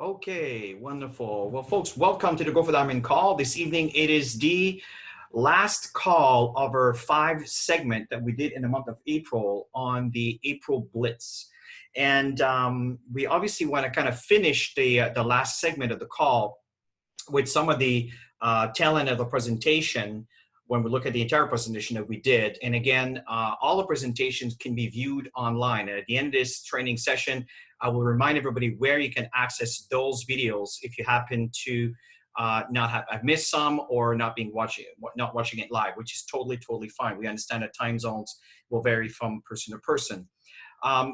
Okay, wonderful. Well, folks, welcome to the Go for Diamond call. This evening, it is the last call of our 5 segment that we did in the month of April on the April Blitz. And we obviously want to kind of finish the last segment of the call with some of the tail end of the presentation when we look at the entire presentation that we did. And again, all the presentations can be viewed online. And at the end of this training session, I will remind everybody where you can access those videos if you happen to not have I've missed some or not watching it live, which is totally fine. We understand that time zones will vary from person to person.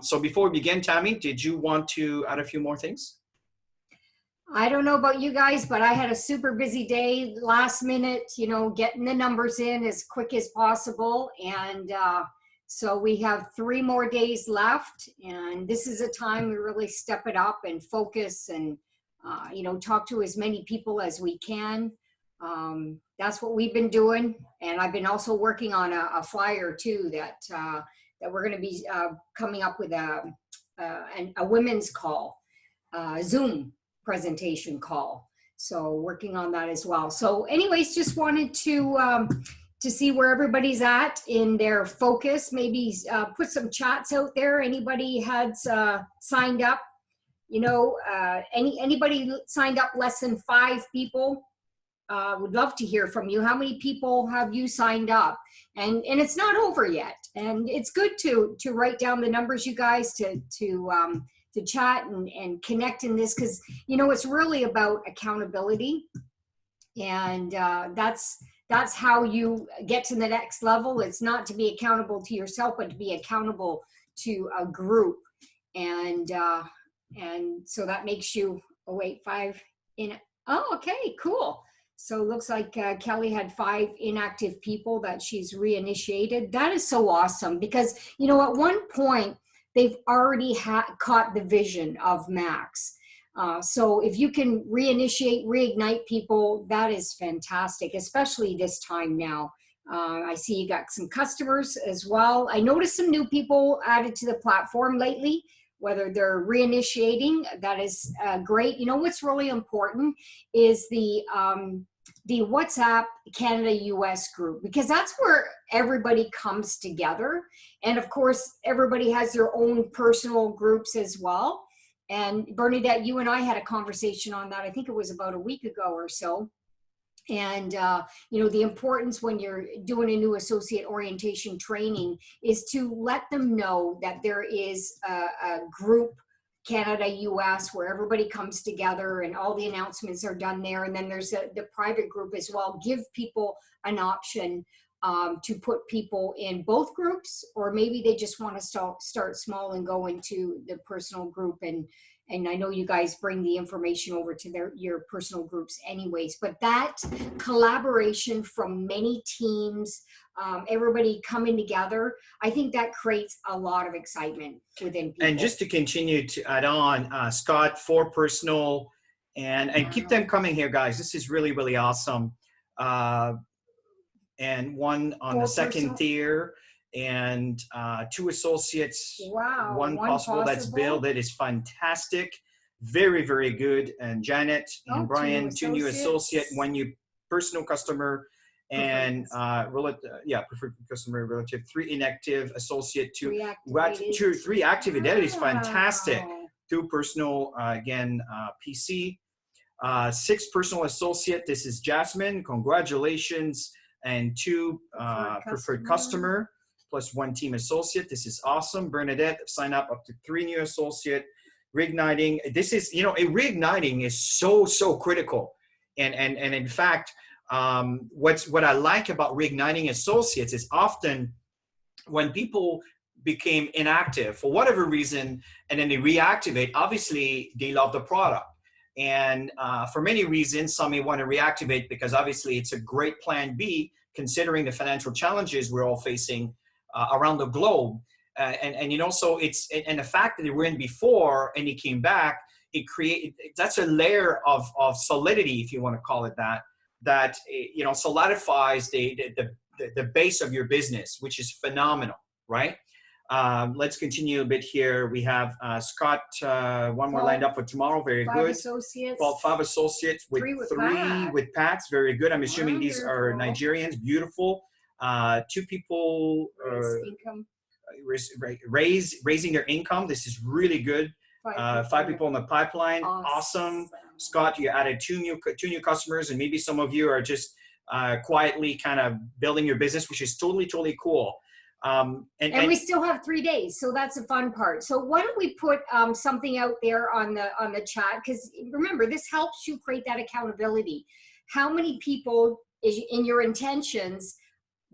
So before we begin, Tammy, did you want to add a few more things? I don't know about you guys, but I had a super busy day, last minute, getting the numbers in as quick as possible. And so we have 3 more days left. And this is a time we really step it up and focus and, talk to as many people as we can. That's what we've been doing. And I've been also working on a flyer too that we're going to be coming up with a women's call, Zoom presentation call. So working on that as well. So anyways, just wanted to see where everybody's at in their focus. Maybe put some chats out there. Anybody has signed up? Anybody signed up less than 5 people? Would love to hear from you. How many people have you signed up? And it's not over yet. And it's good to write down the numbers, you guys, to chat and connect in this, because it's really about accountability, and that's how you get to the next level. It's not to be accountable to yourself, but to be accountable to a group, and so that makes you 5 in. Oh, okay, cool. So it looks like Kelly had 5 inactive people that she's reinitiated. That is so awesome, because at one point they've already caught the vision of Max. So if you can reignite people, that is fantastic, especially this time now. I see you got some customers as well. I noticed some new people added to the platform lately, whether they're reinitiating. That is great. What's really important is the WhatsApp Canada-US group, because that's where everybody comes together. And of course, everybody has their own personal groups as well. And Bernadette, you and I had a conversation on that. I think it was about a week ago or so. And, the importance when you're doing a new associate orientation training is to let them know that there is a group, Canada, US, where everybody comes together and all the announcements are done there. And then there's the private group as well. Give people an option to put people in both groups, or maybe they just want to start small and go into the personal group. And I know you guys bring the information over to your personal groups anyways, but that collaboration from many teams, everybody coming together, I think that creates a lot of excitement within people. And just to continue to add on, Scott, 4 personal, and keep them coming here, guys. This is really awesome. And 1 on 4 the second tier, and 2 associates. Wow. 1 possible. That's Bill. That is fantastic. Very good. And Janet and Brian, 2 new associate, 1 new personal customer, and preferred customer relative, 3 inactive associate, 2 3 active. That is fantastic. 2 personal, again, PC. 6 personal associate. This is Jasmine. Congratulations. And 2 preferred customer, plus 1 team associate. This is awesome. Bernadette, sign up to 3 new associate. Reigniting. This is, reigniting is so critical. And in fact, what I like about reigniting associates is often when people became inactive for whatever reason, and then they reactivate, obviously they love the product. And for many reasons, some may want to reactivate because obviously it's a great plan B, considering the financial challenges we're all facing around the globe. So and the fact that they were in before and he came back, that's a layer of solidity, if you want to call it that solidifies the base of your business, which is phenomenal, right? Let's continue a bit here. We have Scott, one more lined up for tomorrow. Very five good. Associates. Well, 5 associates with three with Pats. Very good. I'm assuming these are Nigerians. Beautiful. 2 people raising their income. This is really good. 5 people in the pipeline. Awesome. Scott, you added 2 new customers, and maybe some of you are just quietly kind of building your business, which is totally cool. And we still have 3 days, so that's a fun part. So why don't we put something out there on the chat, because remember, this helps you create that accountability. How many people in your intentions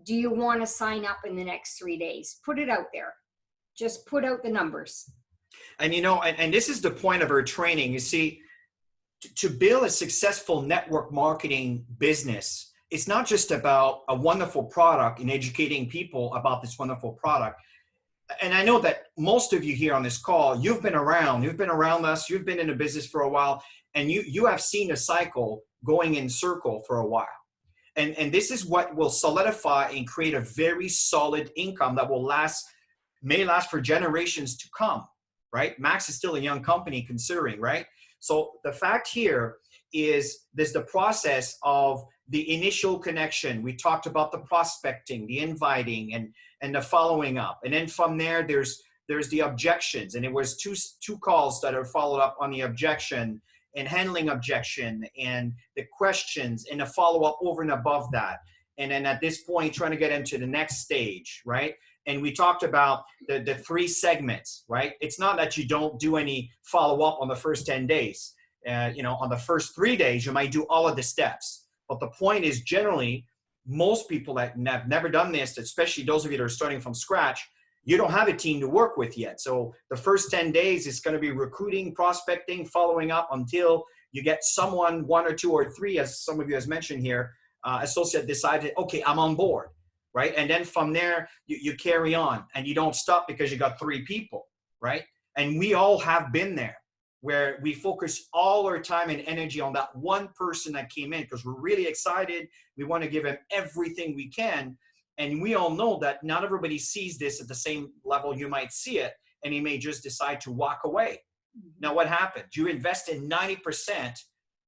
do you want to sign up in the next 3 days? Put it out there. Just put out the numbers. And you know, and this is the point of our training. You see, to build a successful network marketing business, it's not just about a wonderful product and educating people about this wonderful product. And I know that most of you here on this call, you've been around us, you've been in the business for a while, and you have seen a cycle going in circle for a while. And this is what will solidify and create a very solid income that will may last for generations to come, right? Max is still a young company considering, right? So the fact here is there's the process of the initial connection. We talked about the prospecting, the inviting, and the following up. And then from there, there's the objections. And it was two calls that are followed up on the objection and handling objection and the questions and the follow-up over and above that. And then at this point, trying to get into the next stage, right? And we talked about the 3 segments, right? It's not that you don't do any follow-up on the first 10 days. You know, on the first 3 days, you might do all of the steps. But the point is, generally, most people that have never done this, especially those of you that are starting from scratch, you don't have a team to work with yet. So the first 10 days is going to be recruiting, prospecting, following up until you get someone, 1 or 2 or 3, as some of you has mentioned here, associate decided, okay, I'm on board, right? And then from there, you carry on and you don't stop because you got 3 people, right? And we all have been there, where we focus all our time and energy on that one person that came in because we're really excited. We want to give him everything we can. And we all know that not everybody sees this at the same level you might see it, and he may just decide to walk away. Now, what happened? You invested 90%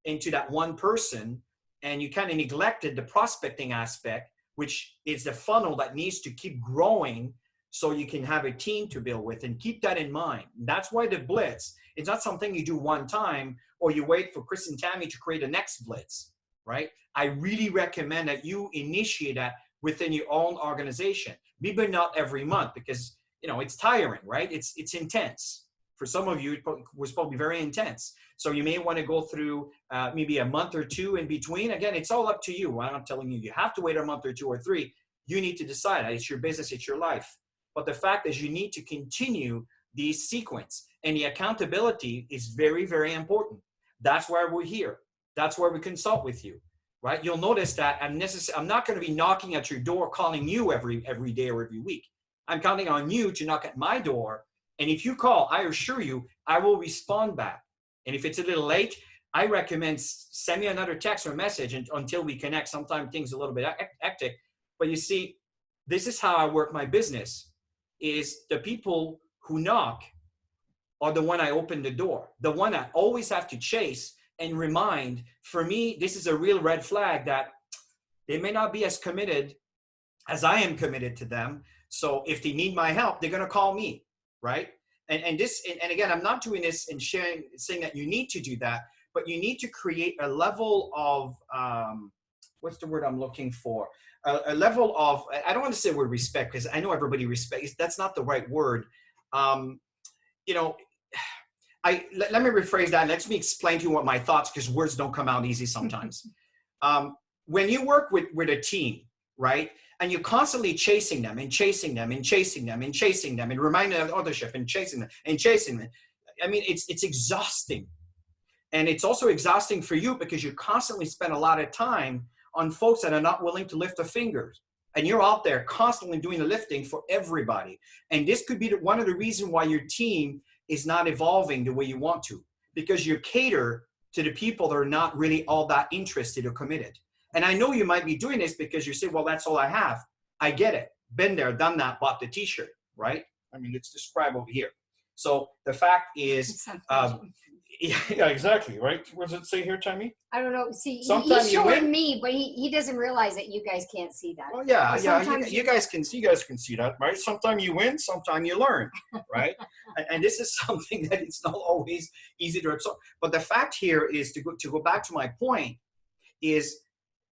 into that one person, and you kind of neglected the prospecting aspect, which is the funnel that needs to keep growing so you can have a team to build with, and keep that in mind. That's why the Blitz, it's not something you do one time or you wait for Chris and Tammy to create a next Blitz, right? I really recommend that you initiate that within your own organization. Maybe not every month because, you know, it's tiring, right? It's intense. For some of you, it was probably very intense. So you may want to go through maybe a month or 2 in between. Again, it's all up to you. I'm not telling you have to wait a month or 2 or 3. You need to decide. It's your business, it's your life. But the fact is you need to continue the sequence, and the accountability is very, very important. That's why we're here. That's why we consult with you, right? You'll notice that I'm not going to be knocking at your door, calling you every day or every week. I'm counting on you to knock at my door. And if you call, I assure you, I will respond back. And if it's a little late, I recommend send me another text or message until we connect. Sometimes things are a little bit hectic. But you see, this is how I work my business, is the people who knock are the one I open the door. The one I always have to chase and remind. For me, this is a real red flag that they may not be as committed as I am committed to them. So if they need my help, they're going to call me, right? And again, I'm not doing this and saying that you need to do that, but you need to create a level of, what's the word I'm looking for? A level of, I don't want to say the word respect, because I know everybody respects, that's not the right word. You know, let me rephrase that. Let me explain to you what my thoughts, because words don't come out easy sometimes. When you work with a team, right? And you're constantly chasing them and chasing them and chasing them and chasing them and reminding them of ownership and chasing them and chasing them. I mean, it's exhausting. And it's also exhausting for you because you constantly spend a lot of time on folks that are not willing to lift a finger. And you're out there constantly doing the lifting for everybody. And this could be one of the reasons why your team is not evolving the way you want to, because you cater to the people that are not really all that interested or committed. And I know you might be doing this because you say, well, that's all I have. I get it. Been there, done that, bought the t-shirt, right? I mean, it's described over here. So the fact is, yeah, exactly, right? What does it say here, Tammy? I don't know. See, Sometimes he's showing me, but he doesn't realize that you guys can't see that. Well, yeah, you guys can see that, right? Sometimes you win, sometimes you learn, right? and this is something that it's not always easy to absorb. But the fact here is to go back to my point is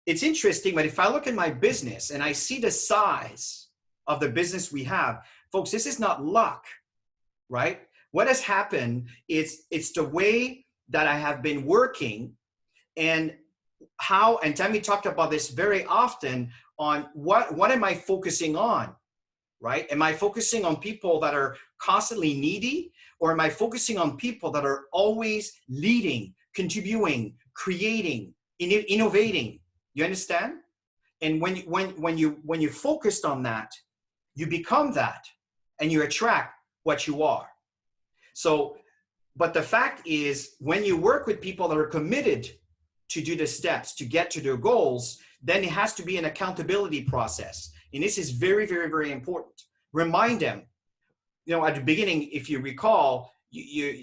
it's interesting, but if I look at my business and I see the size of the business we have, folks, this is not luck, right? What has happened is it's the way that I have been working and how, and Tammy talked about this very often on what am I focusing on, right? Am I focusing on people that are constantly needy, or am I focusing on people that are always leading, contributing, creating, innovating? You understand? And when you focused on that, you become that, and you attract what you are. So, but the fact is, when you work with people that are committed to do the steps to get to their goals, then it has to be an accountability process. And this is very, very, very important. Remind them, at the beginning, if you recall,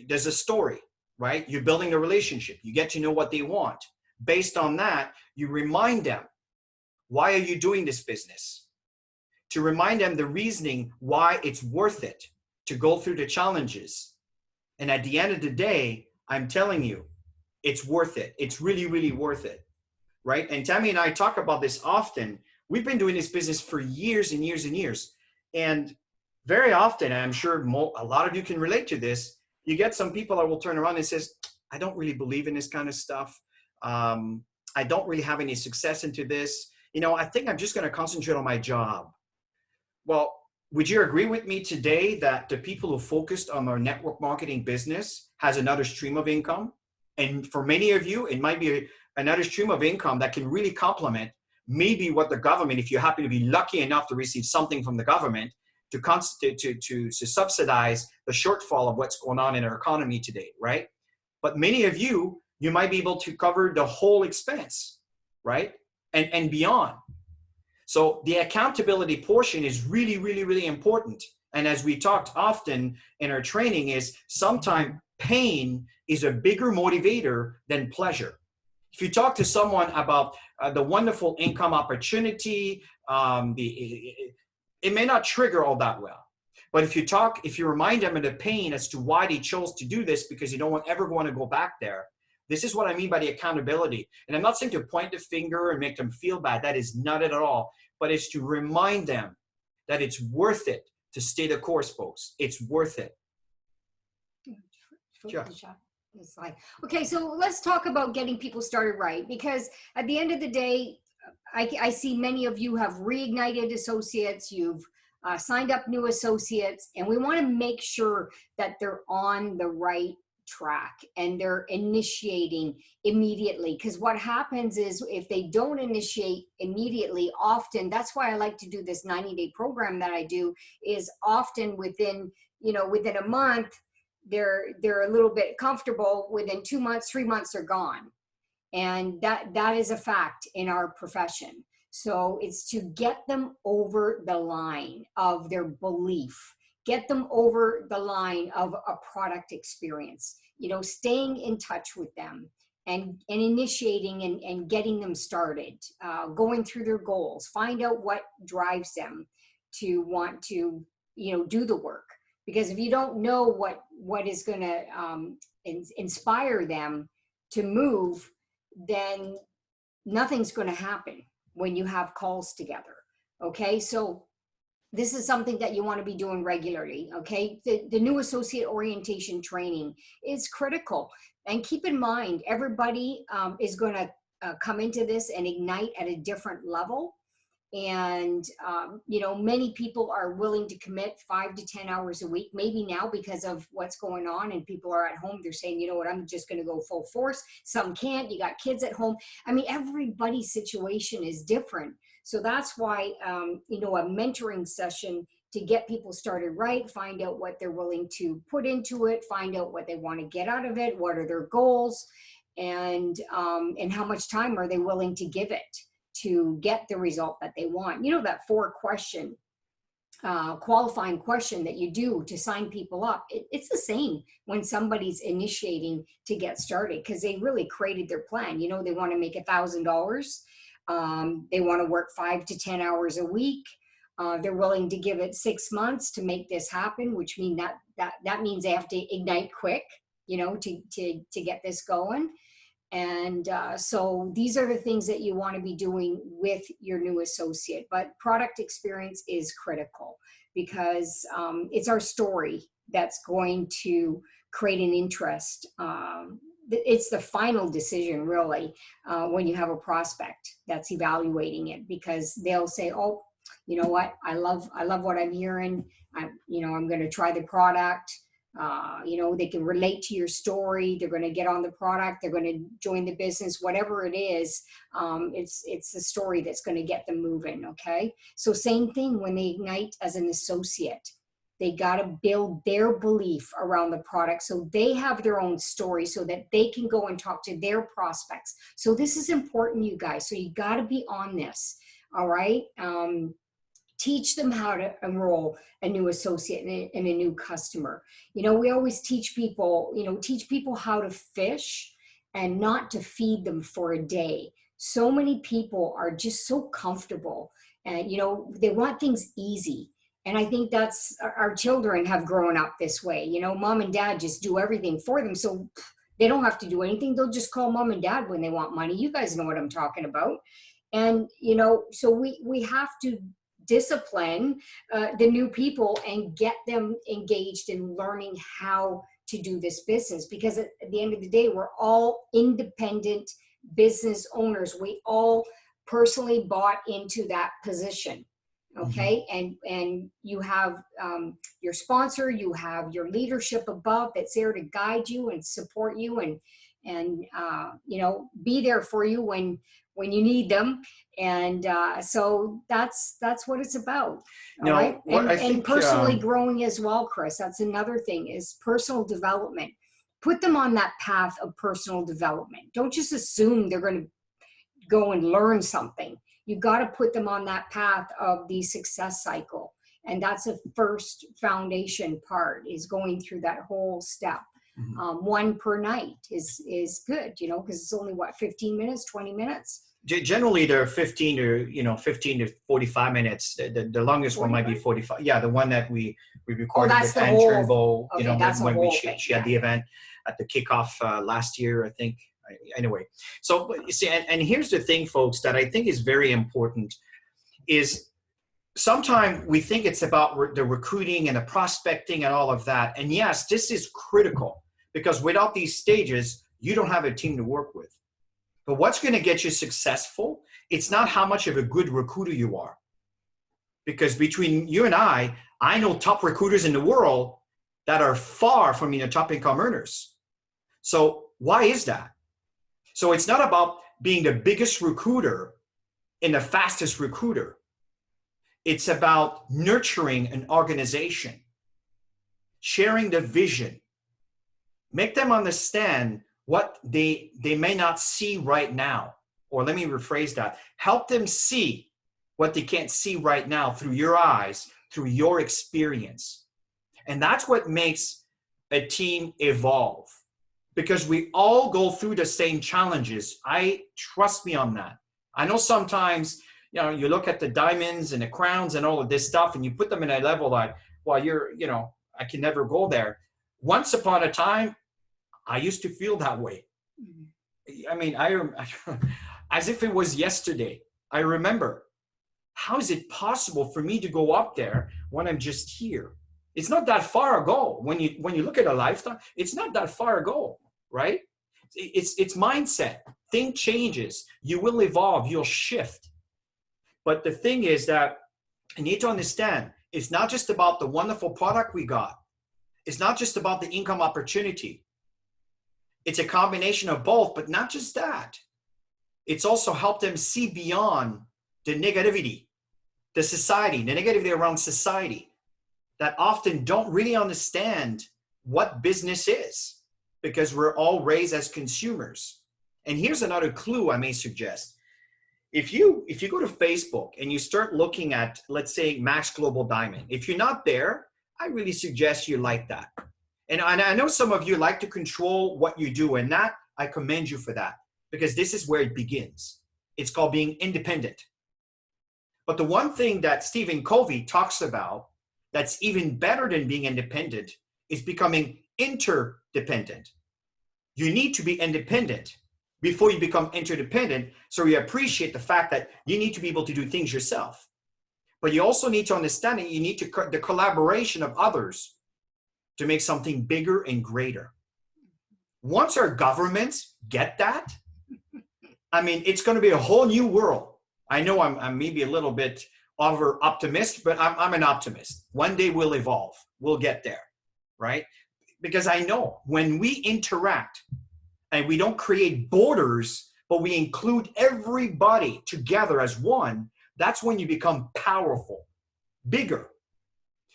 there's a story, right? You're building a relationship. You get to know what they want. Based on that, you remind them, why are you doing this business? To remind them the reasoning why it's worth it to go through the challenges. And at the end of the day, I'm telling you, it's worth it. It's really, really worth it, right? And Tammy and I talk about this often. We've been doing this business for years and years and years. And very often, I'm sure a lot of you can relate to this, you get some people that will turn around and says, I don't really believe in this kind of stuff. I don't really have any success into this. I think I'm just going to concentrate on my job. Well, would you agree with me today that the people who focused on our network marketing business has another stream of income? And for many of you, it might be another stream of income that can really complement maybe what the government, if you happen to be lucky enough to receive something from the government to subsidize the shortfall of what's going on in our economy today, right? But many of you might be able to cover the whole expense, right? And beyond. So the accountability portion is really, really, really important. And as we talked often in our training is sometimes pain is a bigger motivator than pleasure. If you talk to someone about the wonderful income opportunity, it may not trigger all that well. But if you remind them of the pain as to why they chose to do this, because you don't ever want to go back there, this is what I mean by the accountability. And I'm not saying to point the finger and make them feel bad. That is not it at all. But it's to remind them that it's worth it to stay the course, folks. It's worth it. Sure. It's like, okay, so let's talk about getting people started right, because at the end of the day, I see many of you have reignited associates, you've signed up new associates, and we want to make sure that they're on the right track and they're initiating immediately. Because what happens is if they don't initiate immediately, often, that's why I like to do this 90-day program that I do, is often within a month, they're a little bit comfortable. Within 2 months, 3 months, they're gone. And that is a fact in our profession. So it's to get them over the line of their belief, get them over the line of a product experience, staying in touch with them and initiating and getting them started, going through their goals, find out what drives them to want to, do the work. Because if you don't know what is going to inspire them to move, then nothing's going to happen when you have calls together. Okay, so this is something that you want to be doing regularly. Okay, the new associate orientation training is critical. And keep in mind, everybody is going to come into this and ignite at a different level. And, many people are willing to commit 5 to 10 hours a week, maybe now because of what's going on and people are at home. They're saying, you know what, I'm just going to go full force. Some can't. You got kids at home. I mean, everybody's situation is different. So that's why, a mentoring session to get people started right, find out what they're willing to put into it, find out what they want to get out of it, what are their goals, and how much time are they willing to give it to get the result that they want. That 4-question qualifying question that you do to sign people up, it's the same when somebody's initiating to get started, because they really created their plan. You know, they want to make $1,000. They want to work 5 to 10 hours a week. They're willing to give it 6 months to make this happen, which means that means they have to ignite quick, you know, to get this going. And so these are the things that you want to be doing with your new associate. But product experience is critical, because it's our story that's going to create an interest. It's the final decision, really, when you have a prospect that's evaluating it, because they'll say, oh, you know what, I love what I'm hearing. I'm going to try the product. You know, they can relate to your story. They're going to get on the product. They're going to join the business, whatever it is. It's the story that's going to get them moving. Okay. So same thing when they ignite as an associate, they got to build their belief around the product. So they have their own story so that they can go and talk to their prospects. So this is important, you guys. So you got to be on this. All right. Teach them how to enroll a new associate and a new customer. You know, we always teach people how to fish and not to feed them for a day. So many people are just so comfortable, and, you know, they want things easy. And I think that's, our children have grown up this way. You know, mom and dad just do everything for them. So they don't have to do anything. They'll just call mom and dad when they want money. You guys know what I'm talking about. And, you know, so we have to discipline the new people and get them engaged in learning how to do this business, because at the end of the day, we're all independent business owners. We all personally bought into that position. Okay. Mm-hmm. And you have your sponsor, you have your leadership above that's there to guide you and support you and you know, be there for you when you need them. And so that's what it's about. No, right? I think, and personally growing as well, Chris. That's another thing, is personal development. Put them on that path of personal development. Don't just assume they're going to go and learn something. You got to put them on that path of the success cycle. And that's a first foundation part, is going through that whole step. Mm-hmm. One per night is good, you know, because it's only 15 minutes, 20 minutes. Generally, they're 15 to 45 minutes. The longest 45? One might be 45. Yeah, the one that we recorded with Anne Turnbull, you know, when she had the event at the kickoff last year, I think. Anyway, so you see, and here's the thing, folks, that I think is very important is sometimes we think it's about the recruiting and the prospecting and all of that. And yes, this is critical, because without these stages, you don't have a team to work with. But what's going to get you successful, it's not how much of a good recruiter you are. Because between you and I know top recruiters in the world that are far from being top income earners. So why is that? So it's not about being the biggest recruiter and the fastest recruiter. It's about nurturing an organization, sharing the vision, make them understand what they may not see right now. Or let me rephrase that. Help them see what they can't see right now through your eyes, through your experience. And that's what makes a team evolve, because we all go through the same challenges. Trust me on that. I know sometimes, you know, you look at the diamonds and the crowns and all of this stuff, and you put them in a level like, well, I can never go there. Once upon a time, I used to feel that way. I mean, as if it was yesterday. I remember, how is it possible for me to go up there when I'm just here? It's not that far ago. When you look at a lifetime, it's not that far ago, right? It's mindset. Thing changes. You will evolve. You'll shift. But the thing is that you need to understand, it's not just about the wonderful product we got. It's not just about the income opportunity. It's a combination of both, but not just that. It's also helped them see beyond the negativity, the negativity around society, that often don't really understand what business is, because we're all raised as consumers. And here's another clue I may suggest. if you go to Facebook and you start looking at, let's say, Max Global Diamond, if you're not there, I really suggest you like that. And I know some of you like to control what you do, and that I commend you for that, because this is where it begins. It's called being independent. But the one thing that Stephen Covey talks about that's even better than being independent is becoming interdependent. You need to be independent before you become interdependent, so you appreciate the fact that you need to be able to do things yourself. But you also need to understand that you need the collaboration of others to make something bigger and greater. Once our governments get that, I mean, it's going to be a whole new world. I know I'm maybe a little bit over optimist, but I'm an optimist. One day we'll evolve. We'll get there, right? Because I know when we interact and we don't create borders, but we include everybody together as one, that's when you become powerful, bigger.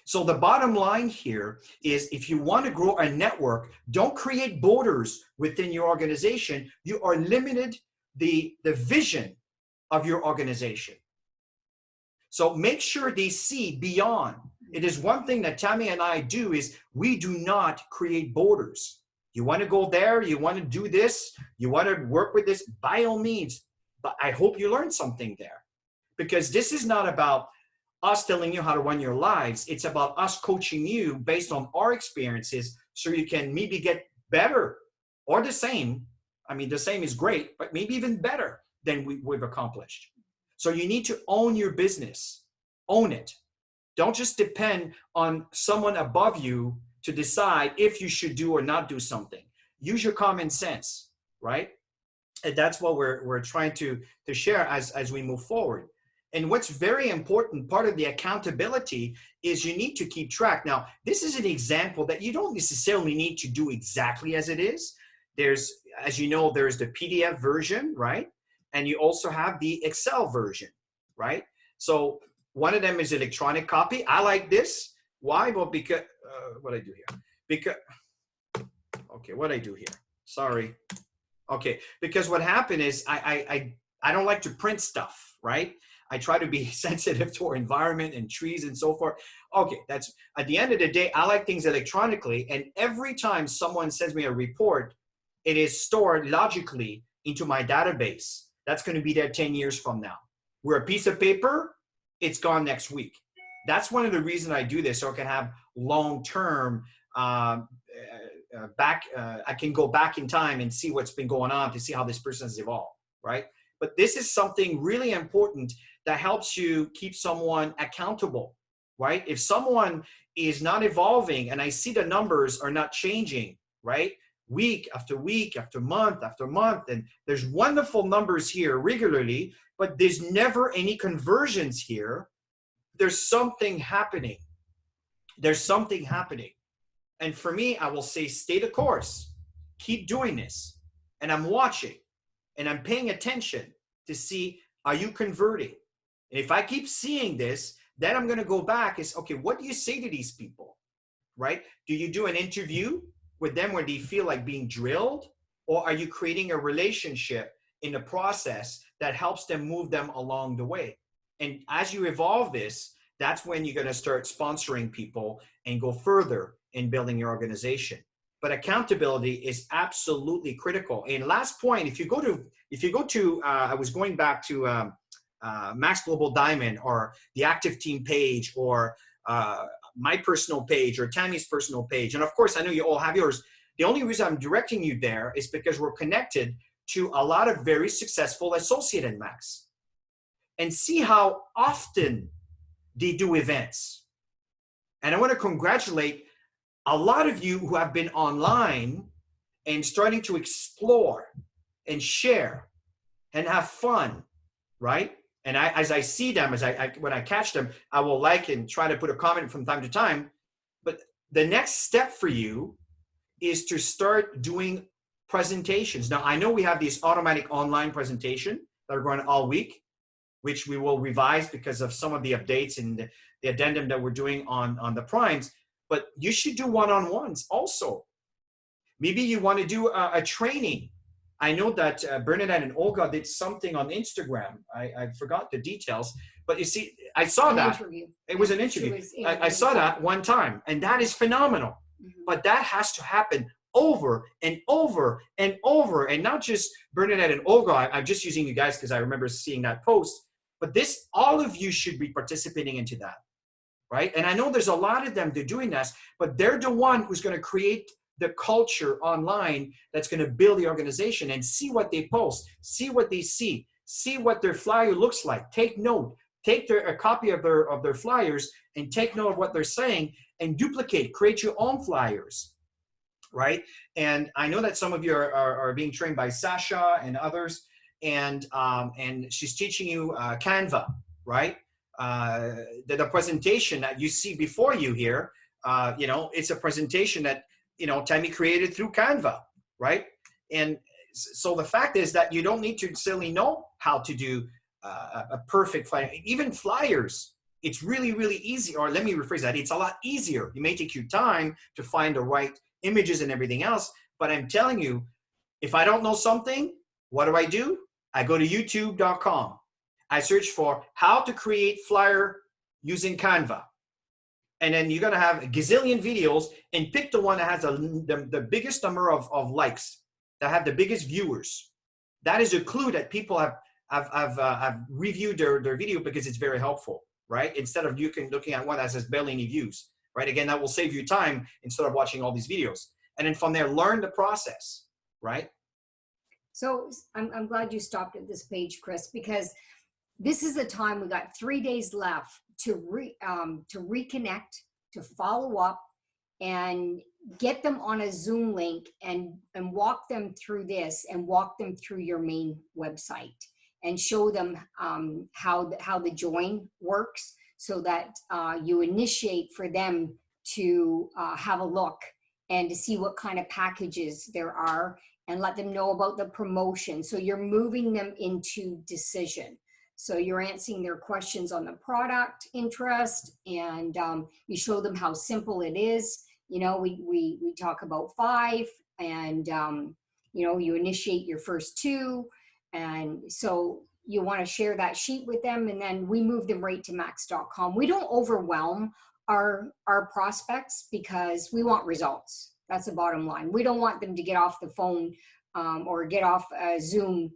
So the bottom line here is, if you want to grow a network, don't create borders within your organization. You are limited the vision of your organization. So make sure they see beyond. It is one thing that Tammy and I do is we do not create borders. You want to go there, you want to do this, you want to work with this, by all means. But I hope you learned something there, because this is not about us telling you how to run your lives. It's about us coaching you based on our experiences, so you can maybe get better or the same. I mean, the same is great, but maybe even better than we've accomplished. So you need to own your business. Own it. Don't just depend on someone above you to decide if you should do or not do something. Use your common sense, right? And that's what we're trying to share as we move forward. And what's very important, part of the accountability, is you need to keep track. Now, this is an example that you don't necessarily need to do exactly as it is. There's, as you know, there's the PDF version, right? And you also have the Excel version, right? So one of them is electronic copy. I like this. Why? Well, because, what I do here? Because, okay, what I do here? Sorry. Okay, because what happened is I don't like to print stuff, right? I try to be sensitive to our environment and trees and so forth. Okay, that's, at the end of the day, I like things electronically. And every time someone sends me a report, it is stored logically into my database. That's going to be there 10 years from now. Where a piece of paper, it's gone next week. That's one of the reasons I do this, so I can have long-term I can go back in time and see what's been going on to see how this person has evolved, right? But this is something really important that helps you keep someone accountable, right? If someone is not evolving and I see the numbers are not changing, right? Week after month after month, and there's wonderful numbers here regularly, but there's never any conversions here. There's something happening. There's something happening. And for me, I will say, stay the course. Keep doing this. And I'm watching and I'm paying attention to see, are you converting? And if I keep seeing this, then I'm going to go back and say, okay, what do you say to these people, right? Do you do an interview with them where they feel like being drilled? Or are you creating a relationship in the process that helps them move them along the way? And as you evolve this, that's when you're going to start sponsoring people and go further in building your organization. But accountability is absolutely critical. And last point, if you go to, I was going back to Max Global Diamond or the Active Team page or my personal page or Tammy's personal page. And of course, I know you all have yours. The only reason I'm directing you there is because we're connected to a lot of very successful associate in Max. And see how often they do events. And I want to congratulate a lot of you who have been online and starting to explore and share and have fun, right? And as I see them, when I catch them, I will like and try to put a comment from time to time. But the next step for you is to start doing presentations. Now, I know we have these automatic online presentation that are going all week, which we will revise because of some of the updates and the addendum that we're doing on the primes. But you should do one-on-ones also. Maybe you want to do a training I know that Bernadette and Olga did something on Instagram. I forgot the details, but you see, I saw that. Interview. It was an interview. I saw that one time, and that is phenomenal. But that has to happen over and over and over, and not just Bernadette and Olga. I'm just using you guys because I remember seeing that post. But this, all of you should be participating into that, right? And I know there's a lot of them, they're doing this, but they're the one who's going to create the culture online that's going to build the organization, and see what they post, see what they see what their flyer looks like. Take note, take a copy of their flyers and take note of what they're saying and duplicate, create your own flyers, right? And I know that some of you are being trained by Sasha and others, and she's teaching you Canva, right? The presentation that you see before you here, it's a presentation that, Tammy created through Canva, right? And so the fact is that you don't need to necessarily know how to do a perfect flyer. Even flyers, it's really, really easy. Or let me rephrase that. It's a lot easier. It may take you time to find the right images and everything else. But I'm telling you, if I don't know something, what do? I go to youtube.com. I search for how to create flyer using Canva. And then you're going to have a gazillion videos, and pick the one that has the biggest number of likes, that have the biggest viewers. That is a clue that people have reviewed their video, because it's very helpful, right? Instead of looking at one that has barely any views, right? Again, that will save you time instead of watching all these videos. And then from there, learn the process, right? So I'm glad you stopped at this page, Chris, because this is the time. We got 3 days left to reconnect, to follow up, and get them on a Zoom link and walk them through this, and walk them through your main website, and show them how the join works, so that you initiate for them to have a look and to see what kind of packages there are, and let them know about the promotion. So you're moving them into decision. So you're answering their questions on the product interest, and you show them how simple it is. We talk about 5, and you initiate your first 2, and so you want to share that sheet with them, and then we move them right to max.com. We don't overwhelm our prospects, because we want results. That's the bottom line. We don't want them to get off the phone or get off Zoom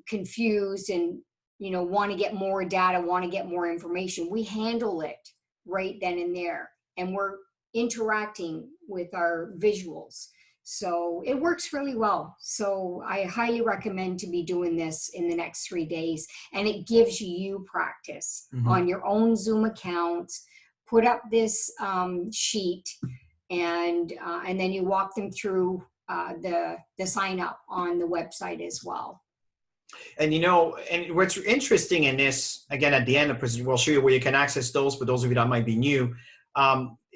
confused and want to get more data, want to get more information. We handle it right then and there, and we're interacting with our visuals. So it works really well. So I highly recommend to be doing this in the next 3 days, and it gives you practice on your own Zoom account. Put up this sheet, and then you walk them through the sign up on the website as well. And and what's interesting in this, again, at the end of the presentation, we'll show you where you can access those for those of you that might be new.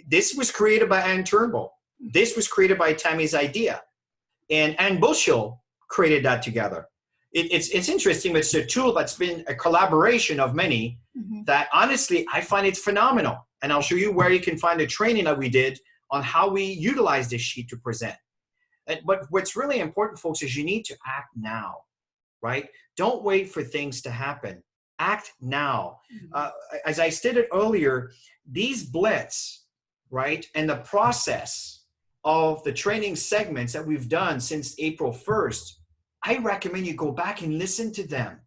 This was created by Ann Turnbull. This was created by Tammy's idea. And Ann Bushell created that together. It's interesting, but it's a tool that's been a collaboration of many that, honestly, I find it's phenomenal. And I'll show you where you can find the training that we did on how we utilize this sheet to present. But what's really important, folks, is you need to act now. Right? Don't wait for things to happen. Act now. As I stated earlier, these blitz, right, and the process of the training segments that we've done since April 1st, I recommend you go back and listen to them.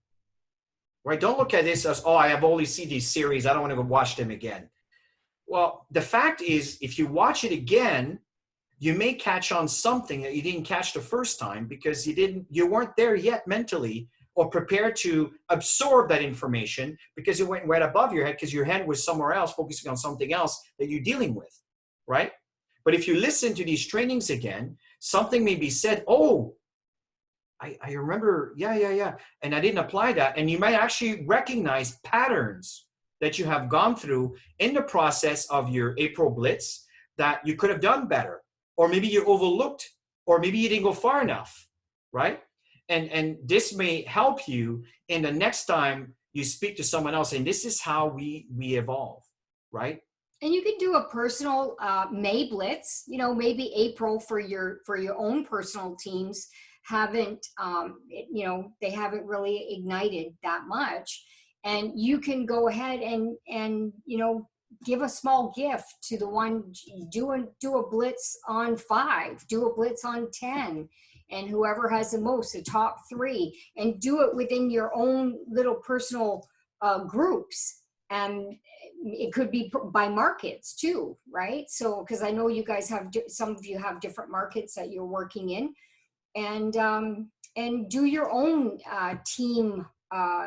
Right? Don't look at this as, I have only seen these series, I don't want to go watch them again. Well, the fact is, if you watch it again, you may catch on something that you didn't catch the first time, because you weren't there yet mentally or prepared to absorb that information, because it went right above your head, because your head was somewhere else, focusing on something else that you're dealing with, right? But if you listen to these trainings again, something may be said, I remember, yeah, and I didn't apply that. And you might actually recognize patterns that you have gone through in the process of your April Blitz that you could have done better. Or maybe you overlooked, or maybe you didn't go far enough, right? And this may help you in the next time you speak to someone else. And this is how we evolve, right? And you can do a personal May Blitz, maybe April for your own personal teams. haven't, you know, they haven't really ignited that much. And you can go ahead and, you know, give a small gift to the one, do a blitz on 5, do a blitz on 10, and whoever has the most, the top 3, and do it within your own little personal groups. And it could be by markets too, right? So, because I know you guys have, some of you have different markets that you're working in, and do your own team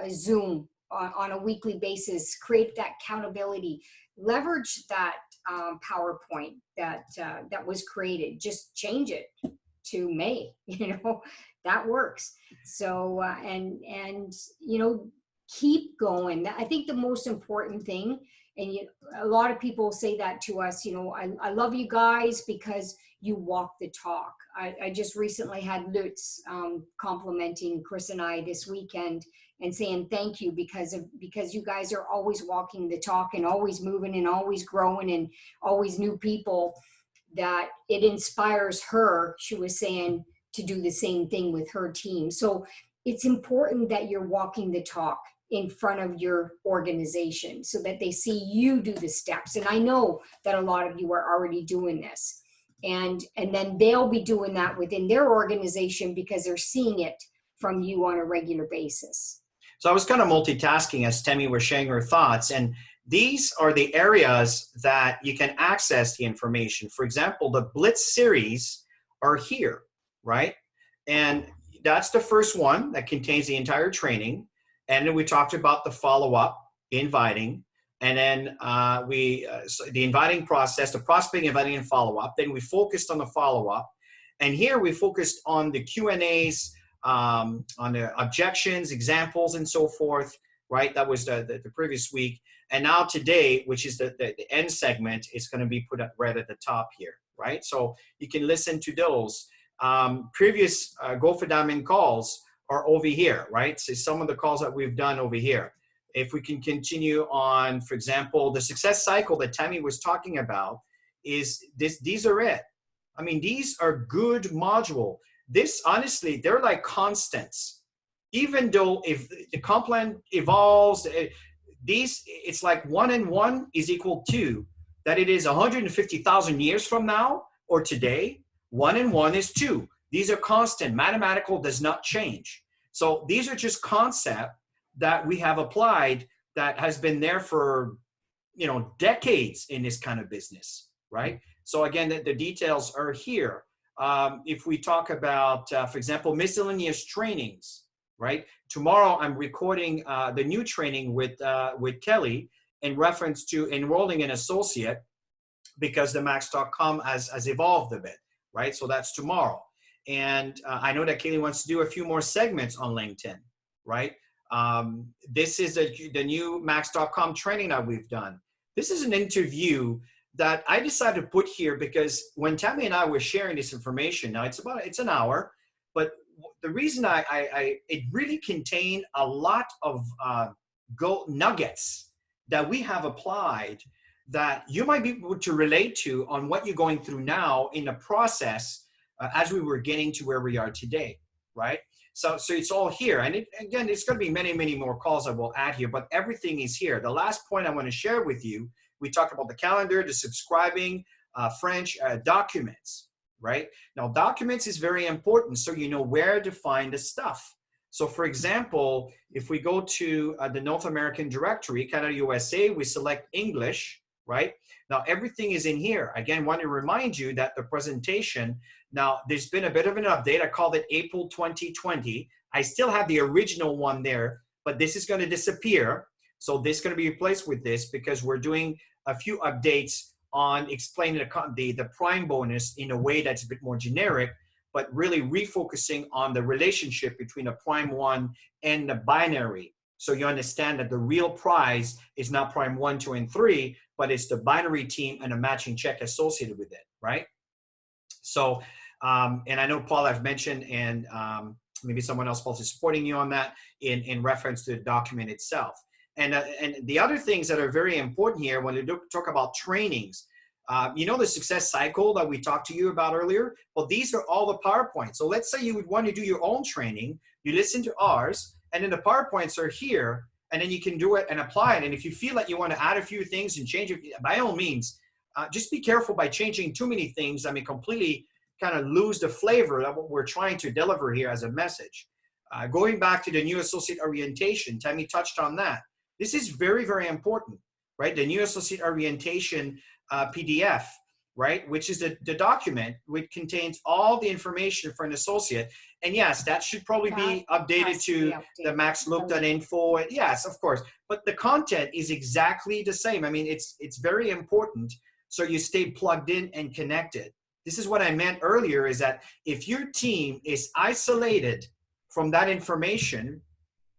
Zoom on a weekly basis. Create that accountability. Leverage that PowerPoint that that was created. Just change it to May. You know, that works. So and you know, keep going. I think the most important thing, and a lot of people say that to us, you know, I love you guys because you walk the talk. I just recently had Lutz complimenting Chris and I this weekend and saying thank you because you guys are always walking the talk and always moving and always growing and always new people, that it inspires her, she was saying, to do the same thing with her team. So it's important that you're walking the talk in front of your organization so that they see you do the steps. And I know that a lot of you are already doing this. And then they'll be doing that within their organization because they're seeing it from you on a regular basis. So I was kind of multitasking as Temi was sharing her thoughts. And these are the areas that you can access the information. For example, the Blitz series are here, right? And that's the first one that contains the entire training. And then we talked about the follow-up, inviting, and then the inviting process, the prospecting, inviting, and follow-up. Then we focused on the follow-up. And here we focused on the Q&As, on the objections, examples, and so forth, right? That was the previous week. And now today, which is the end segment, is going to be put up right at the top here, right? So you can listen to those. Previous Go for Diamond calls are over here, right? So some of the calls that we've done over here. If we can continue on, for example, the success cycle that Tammy was talking about, these are it. I mean, these are good module. This, honestly, they're like constants. Even though if the comp plan evolves, it's like 1 and 1 is equal to, that it is 150,000 years from now or today, 1 and 1 is 2. These are constant. Mathematical does not change. So these are just concepts that we have applied that has been there for, you know, decades in this kind of business, right? So again, the details are here. If we talk about, for example, miscellaneous trainings, right? Tomorrow I'm recording the new training with Kelly in reference to enrolling an associate, because the max.com has evolved a bit, right? So that's tomorrow. And I know that Kaylee wants to do a few more segments on LinkedIn, right? This is the new max.com training that we've done. This is an interview that I decided to put here because when Tammy and I were sharing this information, now it's an hour, but the reason it really contained a lot of gold nuggets that we have applied that you might be able to relate to on what you're going through now in the process as we were getting to where we are today, right? So it's all here. And again, it's going to be many, many more calls that we'll add here, but everything is here. The last point I want to share with you, we talked about the calendar, the subscribing, French documents, right? Now, documents is very important so you know where to find the stuff. So for example, if we go to the North American directory, Canada, USA, we select English, right? Now, everything is in here. Again, I want to remind you that the presentation, now there's been a bit of an update. I called it April 2020. I still have the original one there, but this is going to disappear. So this is going to be replaced with this because we're doing a few updates on explaining the prime bonus in a way that's a bit more generic, but really refocusing on the relationship between the prime 1 and the binary. So you understand that the real prize is not prime 1, 2, and 3, but it's the binary team and a matching check associated with it, right? So, and I know, Paul, I've mentioned, and maybe someone else is supporting you on that in reference to the document itself. And the other things that are very important here when we talk about trainings, You know the success cycle that we talked to you about earlier? Well, these are all the PowerPoints. So let's say you would want to do your own training. You listen to ours, and then the PowerPoints are here, and then you can do it and apply it. And if you feel like you want to add a few things and change it, by all means, just be careful by changing too many things. I mean, completely kind of lose the flavor of what we're trying to deliver here as a message. Going back to the new associate orientation, Tammy touched on that. This is very, very important, right? The new associate orientation PDF, right? Which is the document which contains all the information for an associate. And yes, that should probably be updated to the maxlook.info. Yes, of course. But the content is exactly the same. I mean, it's very important so you stay plugged in and connected. This is what I meant earlier, is that if your team is isolated from that information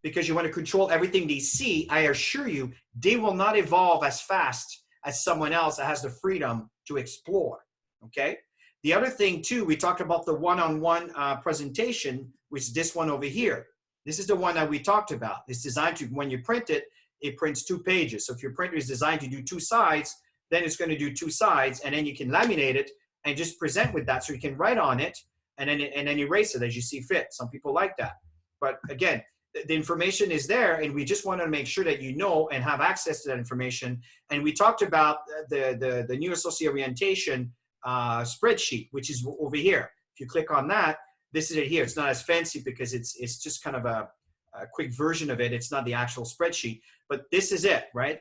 because you want to control everything they see, I assure you, they will not evolve as fast as someone else that has the freedom to explore, okay? The other thing too, we talked about the one-on-one presentation, which is this one over here. This is the one that we talked about. It's designed to, when you print it, it prints 2 pages. So if your printer is designed to do 2 sides, then it's going to do 2 sides, and then you can laminate it and just present with that, so you can write on it and then erase it as you see fit. Some people like that. But again, the information is there, and we just want to make sure that you know and have access to that information. And we talked about the new associate orientation spreadsheet, which is over here. If you click on that, this is it here. It's not as fancy because it's just kind of a quick version of it. It's not the actual spreadsheet, but this is it, right?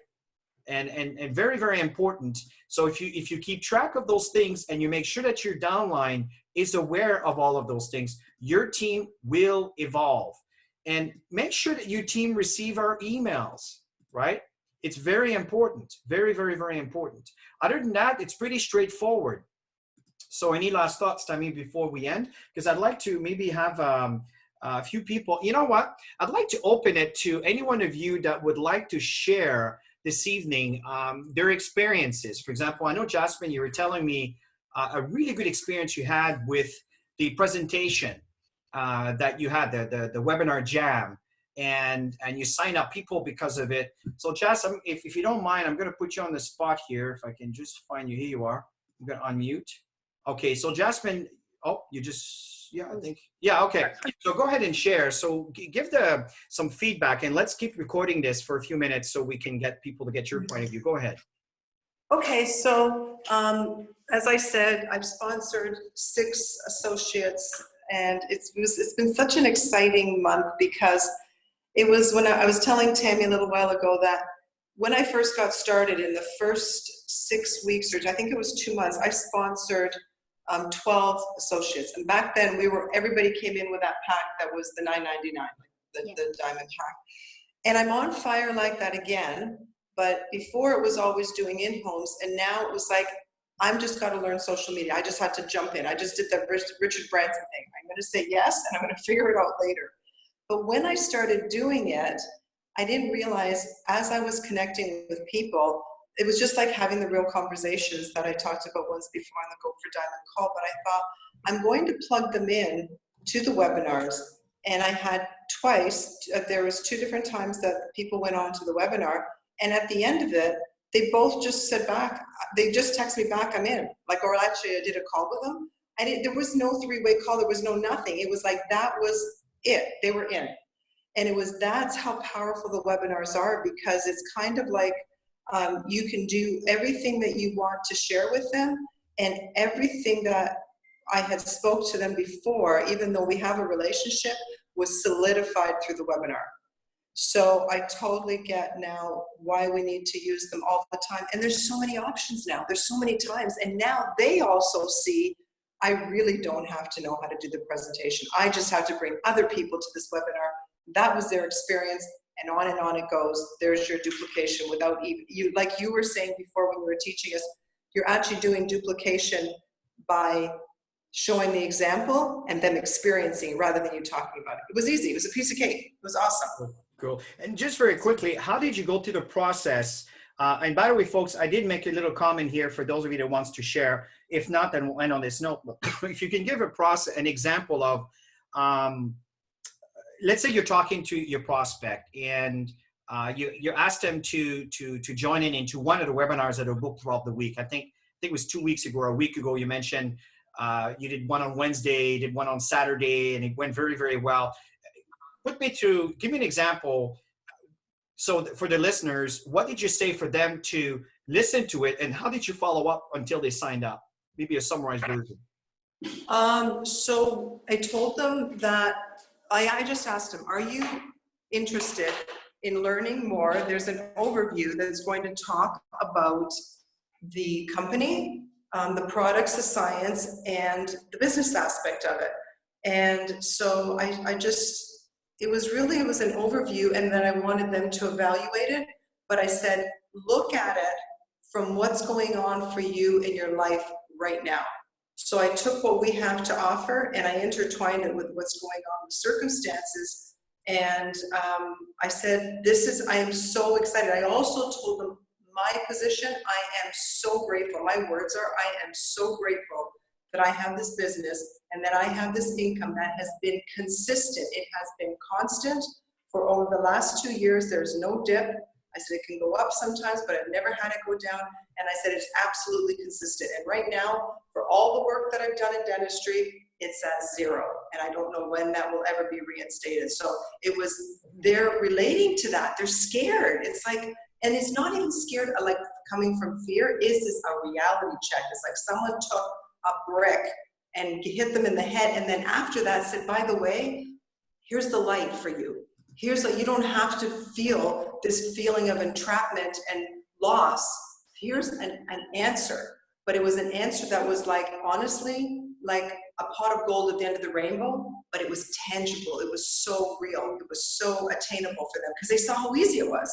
And very, very important. So if you keep track of those things and you make sure that your downline is aware of all of those things, your team will evolve. And make sure that your team receive our emails, right? It's very important. Very, very, very important. Other than that, it's pretty straightforward. So any last thoughts, Tammy, before we end? Because I'd like to maybe have a few people. You know what? I'd like to open it to any one of you that would like to share this evening their experiences. For example, I know, Jasmine, you were telling me a really good experience you had with the presentation that you had, the webinar jam, and you sign up people because of it. So Jas, if you don't mind, I'm going to put you on the spot here. If I can just find you. Here you are. I'm going to unmute. Okay, so Jasmine, oh, you just, yeah, I think, yeah, okay. So go ahead and share. So give some feedback, and let's keep recording this for a few minutes so we can get people to get your point of view. Go ahead. Okay, so as I said, I've sponsored 6 associates, and it's been such an exciting month, because it was when I was telling Tammy a little while ago that when I first got started, in the first 6 weeks, or I think it was 2 months, I sponsored 12 associates. And back then everybody came in with that pack that was the $9.99, like the diamond pack. And I'm on fire like that again. But before it was always doing in-homes, and now it was like, I'm just got to learn social media. I just had to jump in. I just did the Richard Branson thing. I'm going to say yes, and I'm going to figure it out later. But when I started doing it, I didn't realize, as I was connecting with people, it was just like having the real conversations that I talked about once before on the Go for Diamond call. But I thought, I'm going to plug them in to the webinars. And I had twice, there was 2 different times that people went on to the webinar. And at the end of it, they both just said back, they just texted me back, I'm in. Like, or actually I did a call with them. There was no 3-way call, there was no nothing. It was like, that was it, they were in. And that's how powerful the webinars are, because it's kind of like, you can do everything that you want to share with them, and everything that I had spoke to them before, even though we have a relationship, was solidified through the webinar. So I totally get now why we need to use them all the time. And there's so many options now. There's so many times. And now they also see, I really don't have to know how to do the presentation. I just have to bring other people to this webinar. That was their experience, and on it goes. There's your duplication without even, like you were saying before when you were teaching us, you're actually doing duplication by showing the example and them experiencing rather than you talking about it. It was easy. It was a piece of cake. It was awesome. Cool. And just very quickly, how did you go through the process? And by the way, folks, I did make a little comment here for those of you that wants to share. If not, then we'll end on this note. If you can give an example of, let's say you're talking to your prospect, and you asked them to join into one of the webinars that are booked throughout the week. I think think it was 2 weeks ago or a week ago, you mentioned you did one on Wednesday, did one on Saturday, and it went very, very well. Give me an example. So for the listeners, what did you say for them to listen to it, and how did you follow up until they signed up? Maybe a summarized version. So I told them that I just asked them, are you interested in learning more? There's an overview that's going to talk about the company, the products, the science, and the business aspect of it. And so it was an overview, and then I wanted them to evaluate it. But I said, look at it from what's going on for you in your life right now. So I took what we have to offer and I intertwined it with what's going on with circumstances. And I said, I am so excited. I also told them my position. I am so grateful. My words are, I am so grateful that I have this business and that I have this income that has been consistent. It has been constant for over the last 2 years. There's no dip. I said it can go up sometimes, but I've never had it go down. And I said it's absolutely consistent. And right now, for all the work that I've done in dentistry, it's at 0. And I don't know when that will ever be reinstated. So they're relating to that. They're scared. It's like, and it's not even scared like coming from fear. Is this a reality check? It's like someone took a brick and hit them in the head. And then after that said, by the way, here's the light for you. You don't have to feel this feeling of entrapment and loss. Here's an answer. But it was an answer that was like, honestly, like a pot of gold at the end of the rainbow, but it was tangible. It was so real. It was so attainable for them because they saw how easy it was.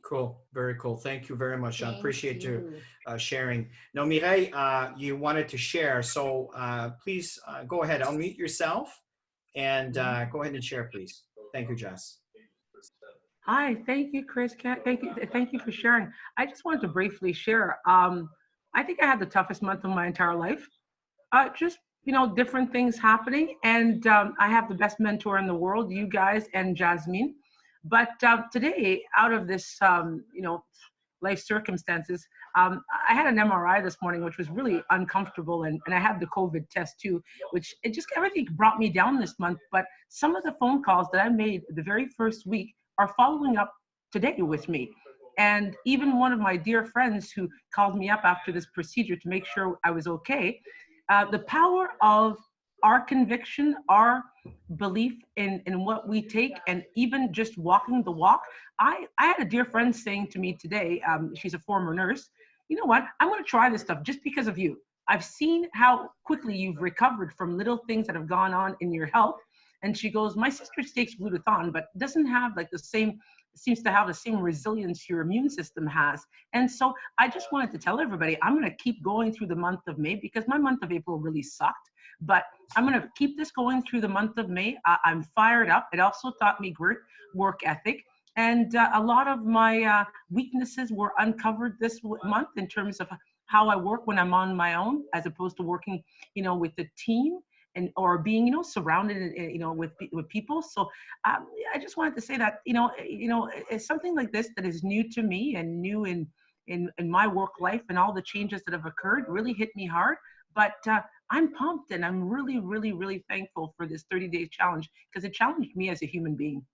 Cool. Very cool. Thank you very much. I appreciate you sharing. Now, Mireille, you wanted to share. So please go ahead. Unmute yourself and go ahead and share, please. Thank you, Jess. Hi, thank you, Chris. Thank you for sharing. I just wanted to briefly share. I think I had the toughest month of my entire life. Just, different things happening. And I have the best mentor in the world, you guys and Jasmine. But today, out of this, life circumstances, I had an MRI this morning, which was really uncomfortable. And I had the COVID test too, which everything brought me down this month. But some of the phone calls that I made the very first week are following up today with me. And even one of my dear friends who called me up after this procedure to make sure I was okay, the power of our conviction, our belief in what we take, and even just walking the walk. I had a dear friend saying to me today, she's a former nurse, you know what, I'm going to try this stuff just because of you. I've seen how quickly you've recovered from little things that have gone on in your health. And she goes, my sister takes glutathione, but doesn't have seems to have the same resilience your immune system has. And so I just wanted to tell everybody, I'm going to keep going through the month of May because my month of April really sucked. But I'm going to keep this going through the month of May. I'm fired up. It also taught me great work ethic. And a lot of my weaknesses were uncovered this month in terms of how I work when I'm on my own, as opposed to working, with the team or being, surrounded, with people. So I just wanted to say that, it's something like this that is new to me and new in my work life, and all the changes that have occurred really hit me hard. But I'm pumped, and I'm really, really, really thankful for this 30-day challenge because it challenged me as a human being.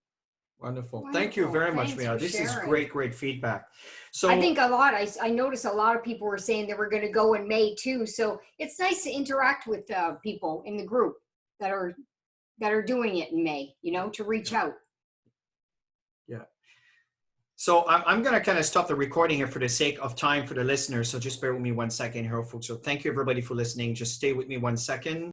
Wonderful. Thank you very much, Mia. This is great feedback. So I think I noticed a lot of people were saying they were going to go in May too. So it's nice to interact with people in the group that are doing it in May, to reach out. Yeah. So I'm going to kind of stop the recording here for the sake of time for the listeners. So just bear with me 1 second here, folks. So thank you everybody for listening. Just stay with me 1 second.